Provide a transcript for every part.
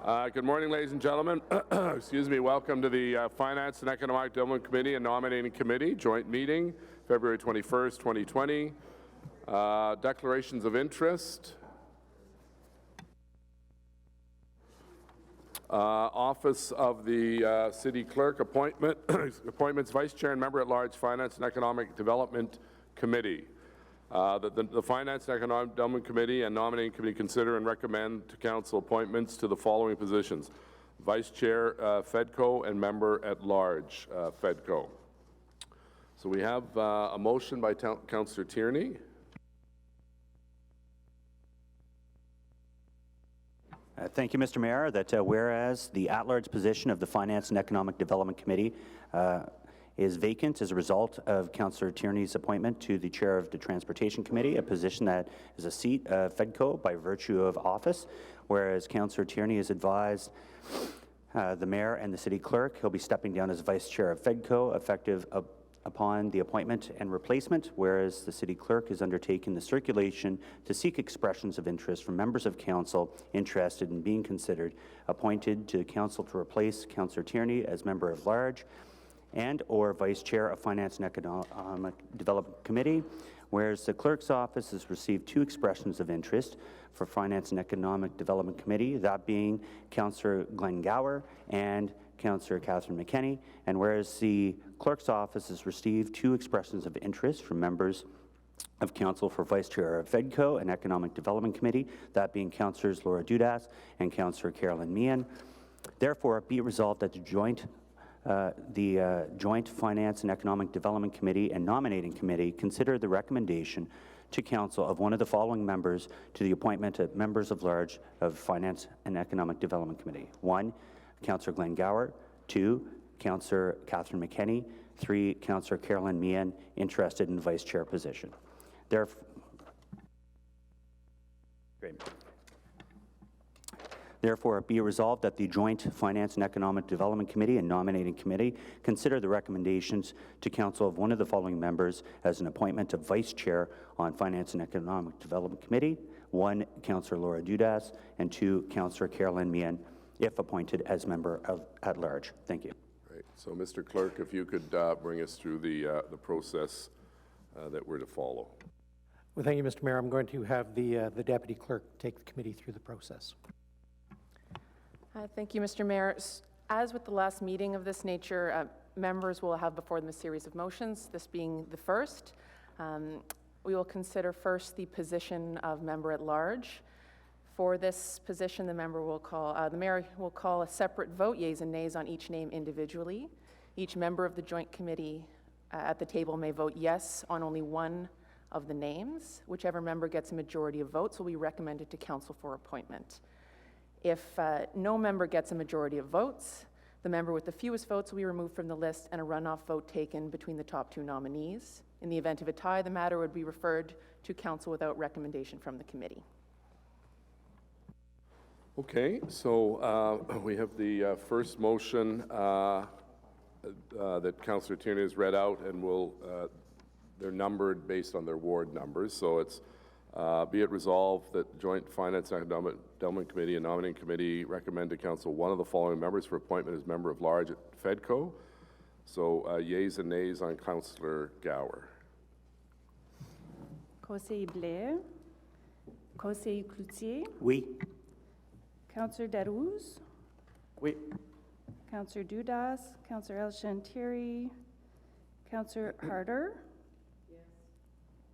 Good morning, ladies and gentlemen. Excuse me. Welcome to the Finance and Economic Development Committee and Nominating Committee joint meeting, February 21st, 2020. Declarations of interest. Office of the City Clerk appointment, appointments Vice Chair and Member at Large Finance and Economic Development Committee. The Finance and Economic Development Committee and Nominating Committee consider and recommend to Council appointments to the following positions: Vice Chair FEDCO and Member at Large FEDCO. So we have a motion by Councillor Tierney. Thank you, Mr. Mayor, that whereas the at-large position of the Finance and Economic Development Committee is vacant as a result of Councillor Tierney's appointment to the Chair of the Transportation Committee, a position that is a seat of FEDCO by virtue of office, whereas Councillor Tierney has advised the Mayor and the City Clerk he'll be stepping down as Vice Chair of FEDCO effective upon the appointment and replacement, whereas the City Clerk has undertaken the circulation to seek expressions of interest from members of Council interested in being considered appointed to Council to replace Councillor Tierney as Member of Large and or Vice Chair of Finance and Economic Development Committee, whereas the Clerk's Office has received 2 expressions of interest for Finance and Economic Development Committee, that being Councillor Glenn Gower and Councillor Catherine McKenney, and whereas the Clerk's Office has received 2 expressions of interest from members of Council for Vice Chair of FEDCO and Economic Development Committee, that being Councillors Laura Dudas and Councillor Carolyn Meehan. Therefore, be it resolved that the Joint Finance and Economic Development Committee and Nominating Committee consider the recommendation to Council of one of the following members to the appointment of Members of Large of Finance and Economic Development Committee. 1, Councillor Glenn Gower. 2, Councillor Catherine McKenney. 3, Councillor Carolyn Meehan, interested in Vice Chair position. Therefore, be resolved that the Joint Finance and Economic Development Committee and Nominating Committee consider the recommendations to Council of one of the following members as an appointment of Vice Chair on Finance and Economic Development Committee. 1, Councillor Laura Dudas, and 2, Councillor Carolyn Meehan, if appointed as Member at Large. Thank you. Great. So, Mr. Clerk, if you could bring us through the process that we're to follow. Well, thank you, Mr. Mayor. I'm going to have the Deputy Clerk take the committee through the process. Thank you, Mr. Mayor. As with the last meeting of this nature, members will have before them a series of motions, this being the first. We will consider first the position of Member at Large. For this position, the Mayor will call a separate vote, yeas and nays, on each name individually. Each member of the Joint Committee at the table may vote yes on only one of the names. Whichever member gets a majority of votes will be recommended to Council for appointment. If no member gets a majority of votes, the member with the fewest votes will be removed from the list and a runoff vote taken between the top 2 nominees. In the event of a tie, the matter would be referred to Council without recommendation from the committee. Okay, so we have the first motion that Councillor Tierney has read out, and they're numbered based on their ward numbers. So it's be it resolved that the Joint Finance and Economic Development Committee and Nominating Committee recommend to Council one of the following members for appointment as Member of Large at FEDCO. So yeas and nays on Councillor Gower. Conseiller Blair. Conseiller Cloutier. Oui. Councillor Darouz. Oui. Councillor Dudas. Councillor Elshan-Thierry. Councillor Harder. Yes.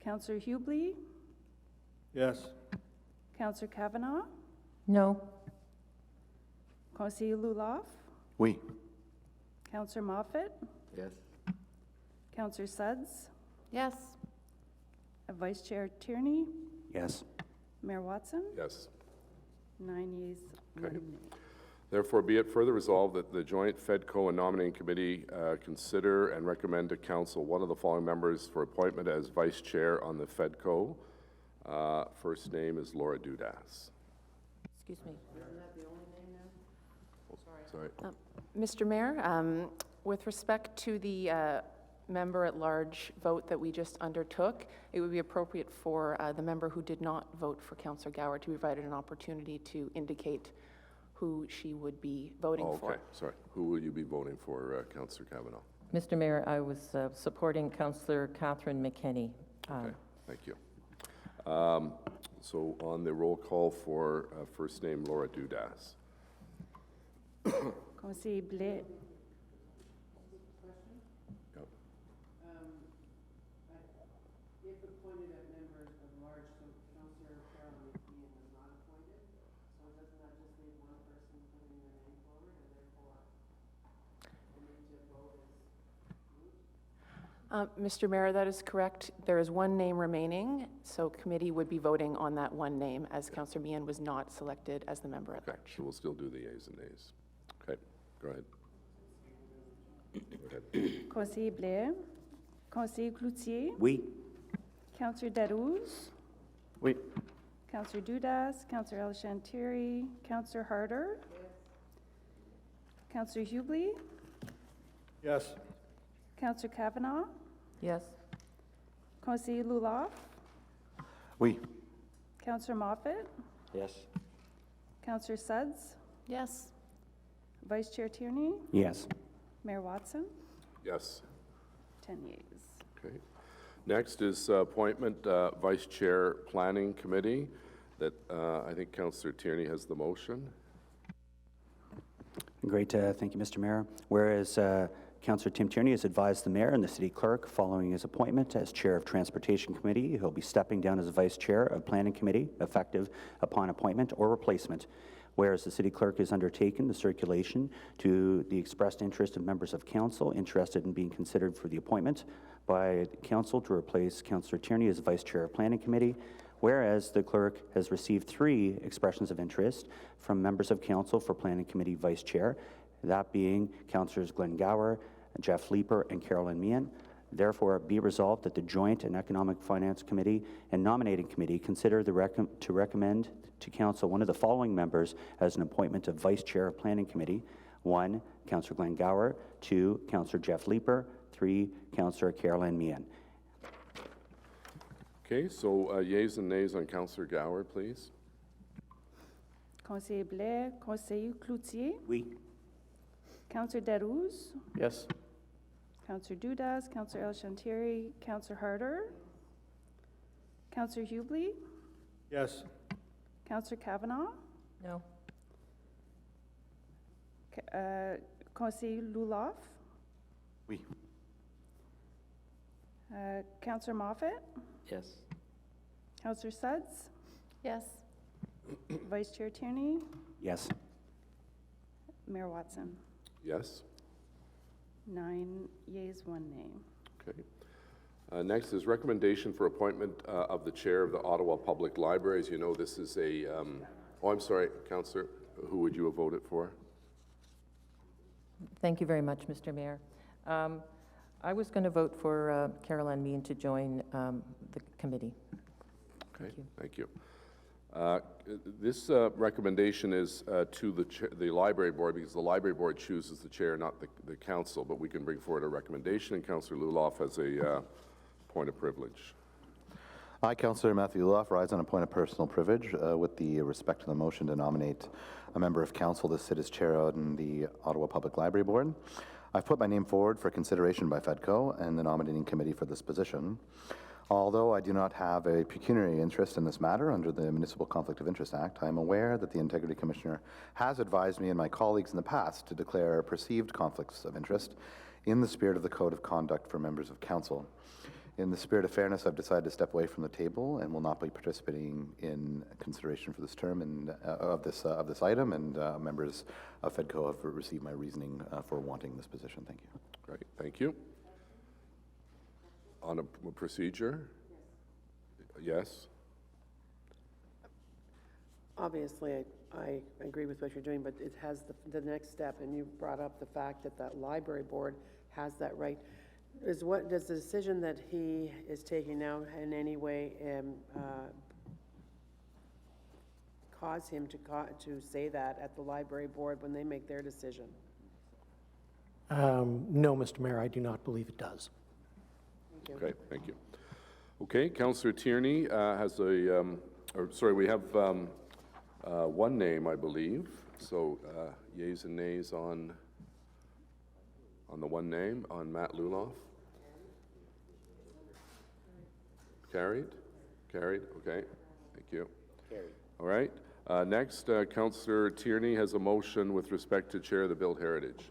Councillor Hubley. Yes. Councillor Kavanagh. No. Conseiller Luloff. Oui. Councillor Moffat. Yes. Councillor Suds. Yes. Vice Chair Tierney. Yes. Mayor Watson. Yes. 9 yeas, Okay. 1 nay. Therefore, be it further resolved that the Joint FEDCO and Nominating Committee consider and recommend to Council one of the following members for appointment as Vice Chair on the FEDCO. First name is Laura Dudas. Excuse me. Isn't that the only name now? Sorry. Mr. Mayor, with respect to the Member at Large vote that we just undertook, it would be appropriate for the member who did not vote for Councillor Gower to be provided an opportunity to indicate who she would be voting Oh, for. okay, sorry. Who will you be voting for, Councillor Kavanaugh? Mr. Mayor, I was supporting Councillor Catherine McKinney. Okay, thank you. So on the roll call for first name Laura Dudas. Conseiller Blais, Yep. If appointed at members of large, so Councillor Carolyn McKeon was not appointed, so doesn't that just leave one person putting their name forward, and therefore the need to vote is moot? Mr. Mayor, that is correct. There is one name remaining, so committee would be voting on that one name, as Councillor Meehan was not selected as the member at Okay, large. so we'll still do the yeas and nays. Okay, go ahead. Go ahead. Conseiller Blais, Conseiller Cloutier, Oui. Councillor Darouz, Oui. Councillor Dudas, Councillor El-Shantiri, Councillor Harder, Councillor Hubley, Yes. Councillor Kavanaugh, Yes. Conseiller Luloff, Oui. Councillor Moffat, Yes. Councillor Suds, Yes. Vice Chair Tierney, Yes. Mayor Watson, Yes. 10 yeas. Okay. Next is appointment Vice Chair Planning Committee that I think Councillor Tierney has the motion. Great, thank you, Mr. Mayor. Whereas Councillor Tim Tierney has advised the Mayor and the City Clerk following his appointment as Chair of Transportation Committee, he'll be stepping down as Vice Chair of Planning Committee, effective upon appointment or replacement. Whereas the City Clerk has undertaken the circulation to the expressed interest of members of Council interested in being considered for the appointment by Council to replace Councillor Tierney as Vice Chair of Planning Committee. Whereas the Clerk has received 3 expressions of interest from members of Council for Planning Committee Vice Chair, that being Councillors Glenn Gower, Jeff Leeper, and Carolyn Meehan. Therefore, be resolved that the Joint and Economic Finance Committee and Nominating Committee consider to recommend to Council one of the following members as an appointment of Vice Chair of Planning Committee. 1, Councillor Glenn Gower. 2, Councillor Jeff Leeper. 3, Councillor Carolyn Meehan. Okay, so yeas and nays on Councillor Gower, please. Conseiller Blais, Conseiller Cloutier, Oui. Councillor Darouz, Yes. Councillor Dudas, Councillor El-Shantiri, Councillor Harder, Councillor Hubley, Yes. Councillor Kavanaugh, No. Conseiller Luloff, Oui. Councillor Moffat, Yes. Councillor Suds, Yes. Vice Chair Tierney, Yes. Mayor Watson. Yes? 9 yeas, 1 nay. Okay. Next is recommendation for appointment of the Chair of the Ottawa Public Library. As you know, this is a, oh, I'm sorry, Councillor, who would you have voted for? Thank you very much, Mr. Mayor. I was going to vote for Caroline Meehan to join the committee. Okay, thank you. This recommendation is to the Library Board, because the Library Board chooses the chair, not the council, but we can bring forward a recommendation, and Councillor Luloff has a point of privilege. I, Councillor Matthew Luloff, rise on a point of personal privilege with the respect to the motion to nominate a member of council to sit as chair on the Ottawa Public Library Board. I've put my name forward for consideration by FEDCO and the nominating committee for this position. Although I do not have a pecuniary interest in this matter under the Municipal Conflict of Interest Act, I am aware that the Integrity Commissioner has advised me and my colleagues in the past to declare perceived conflicts of interest in the spirit of the Code of Conduct for members of council. In the spirit of fairness, I've decided to step away from the table and will not be participating in consideration for this term and of this item. And members of FEDCO have received my reasoning for wanting this position. Thank you. Great, thank you. On a procedure? Yes? Obviously, I agree with what you're doing, but it has the next step, and you brought up the fact that that library board has that right. Does the decision that he is taking now in any way cause him to say that at the library board when they make their decision? No, Mr. Mayor, I do not believe it does. Thank you. Okay, thank you. Okay, Councillor Tierney has a, we have one name, I believe. So yeas and nays on the one name, on Matt Luloff? Carried? Carried, okay, thank you. Carried. All right, next, Councillor Tierney has a motion with respect to Chair of the Built Heritage.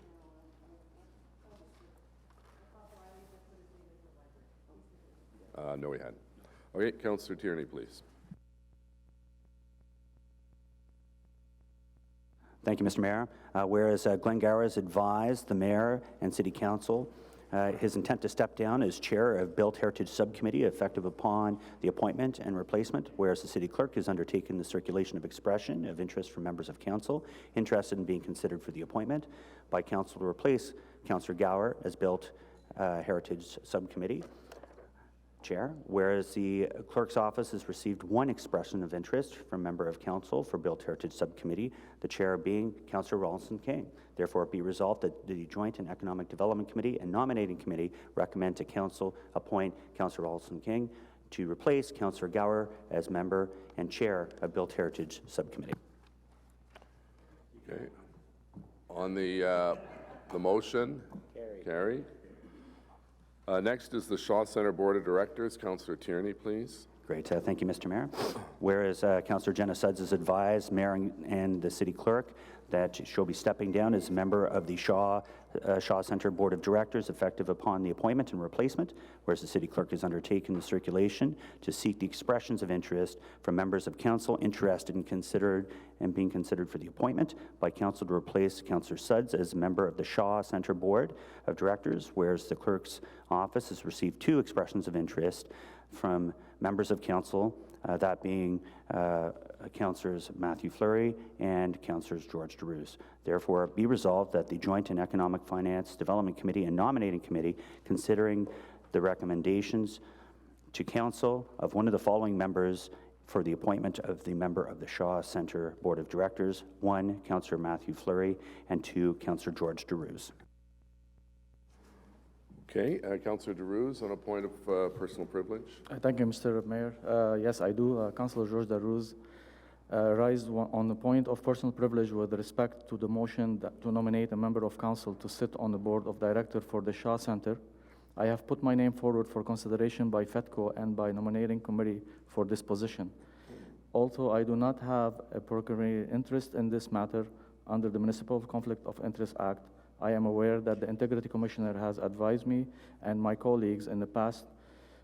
No, we hadn't. Okay, Councillor Tierney, please. Thank you, Mr. Mayor. Whereas Glenn Gower has advised the Mayor and City Council his intent to step down as Chair of Built Heritage Subcommittee effective upon the appointment and replacement, whereas the City Clerk has undertaken the circulation of expression of interest from members of Council interested in being considered for the appointment by Council to replace Councillor Gower as Built Heritage Subcommittee Chair, whereas the Clerk's Office has received one expression of interest from member of Council for Built Heritage Subcommittee, the Chair being Councillor Rawlinson King. Therefore, it be resolved that the Joint and Economic Development Committee and Nominating Committee recommend to Council appoint Councillor Rawlinson King to replace Councillor Gower as member and Chair of Built Heritage Subcommittee. Okay. On the motion? Carried. Next is the Shaw Centre Board of Directors. Councillor Tierney, please. Great. Thank you, Mr. Mayor. Whereas Councillor Jenna Sudds has advised Mayor and the City Clerk that she'll be stepping down as a member of the Shaw Centre Board of Directors effective upon the appointment and replacement, whereas the City Clerk has undertaken the circulation to seek the expressions of interest from members of Council interested in being considered for the appointment by Council to replace Councillor Sudds as a member of the Shaw Centre Board of Directors, whereas the Clerk's Office has received two expressions of interest from members of Council, that being Councillors Matthew Fleury and Councillors George DeRuse. Therefore, be resolved that the Joint and Economic Finance Development Committee and Nominating Committee, considering the recommendations to Council of one of the following members for the appointment of the member of the Shaw Centre Board of Directors, 1, Councillor Matthew Fleury, and 2, Councillor George DeRuse. Okay, Councillor DeRuse on a point of personal privilege. Thank you, Mr. Mayor. Yes, I do. Councillor George Darrouz raised on the point of personal privilege with respect to the motion to nominate a member of Council to sit on the Board of Directors for the Shaw Centre. I have put my name forward for consideration by FEDCO and by nominating committee for this position. Although I do not have a pecuniary interest in this matter under the Municipal Conflict of Interest Act, I am aware that the Integrity Commissioner has advised me and my colleagues in the past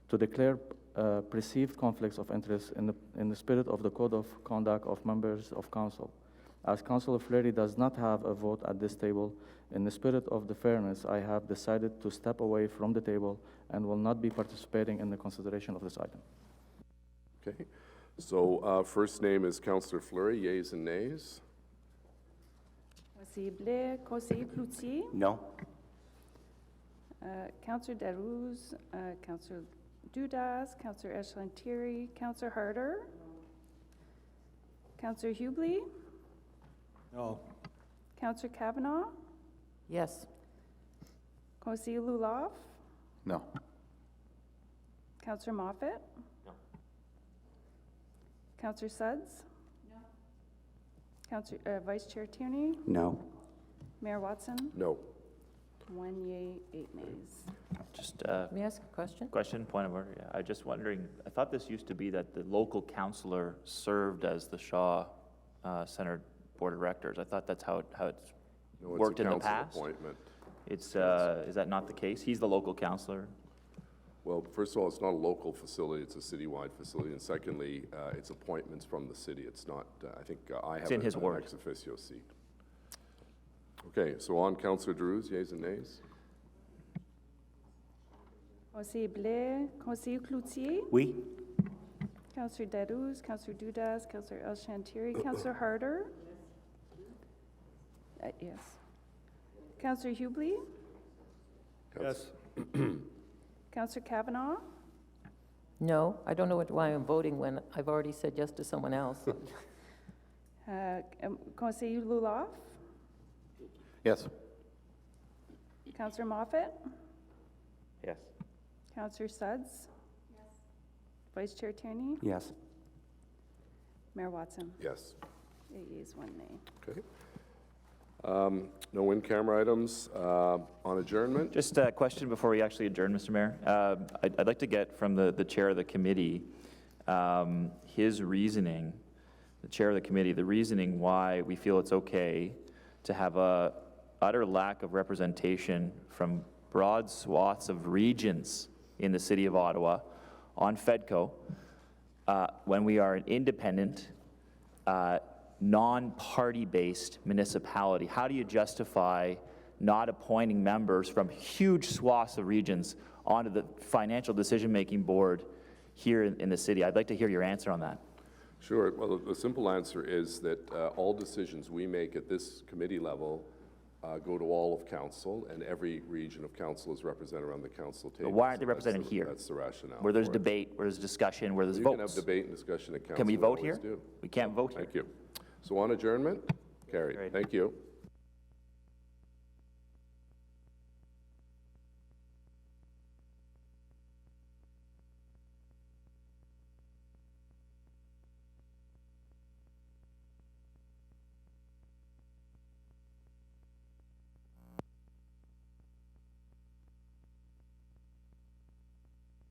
to declare perceived conflicts of interest in the spirit of the Code of Conduct of Members of Council. As Councillor Fleury does not have a vote at this table, in the spirit of the fairness, I have decided to step away from the table and will not be participating in the consideration of this item. Okay, so first name is Councillor Fleury, yeas and nays. Conseiller Blais, Conseiller Cloutier, No. Councillor Darrouz, Councillor Dudas, Councillor Eshland-Thierry, Councillor Harder, Councillor Hubley, No. Councillor Kavanaugh, Yes. Conseiller Luloff, No. Councillor Moffat, No. Councillor Sudds, Councillor Vice Chair Tierney, No. Mayor Watson, No. 1 yea, 8 nays. Just May I ask a question? question, point of order. Yeah, I'm just wondering, I thought this used to be that the local councillor served as the Shaw Centre Board of Directors. I thought that's how it's No, it's worked a in the council past. appointment. It's, is that not the case? He's the local councillor? Well, first of all, it's not a local facility, it's a citywide facility, and secondly, it's appointments from the city. It's not, I think I have in his an ward. ex officio seat. Okay, so on Councillor DeRuse, yeas and nays? Conseiller Blais, Conseiller Cloutier, Oui. Councillor Darrouz, Councillor Dudas, Councillor Eshland-Thierry, Councillor Harder. Yes. Councillor Hubley, Yes. Councillor Kavanaugh, No, I don't know why I'm voting when I've already said yes to someone else. Conseiller Luloff, Yes. Councillor Moffat, Yes. Councillor Sudds, Vice Chair Tierney, Yes. Mayor Watson. Yes. 8 yeas, 1 nay. Okay. No in-camera items. On adjournment? Just a question before we actually adjourn, Mr. Mayor. I'd like to get from the chair of the committee his reasoning, the chair of the committee, the reasoning why we feel it's okay to have a utter lack of representation from broad swaths of regions in the city of Ottawa on FEDCO when we are an independent, non-party-based municipality. How do you justify not appointing members from huge swaths of regions onto the financial decision-making board here in the city? I'd like to hear your answer on that. Sure. Well, the simple answer is that all decisions we make at this committee level go to all of council, and every region of council is represented around the council table. But why aren't So they represented here? That's the rationale. Where there's for it. debate, where there's discussion, where there's You votes. can have debate and discussion at council. Can we vote always here? do. We can't vote here. Thank you. So on adjournment? Carried. Thank you.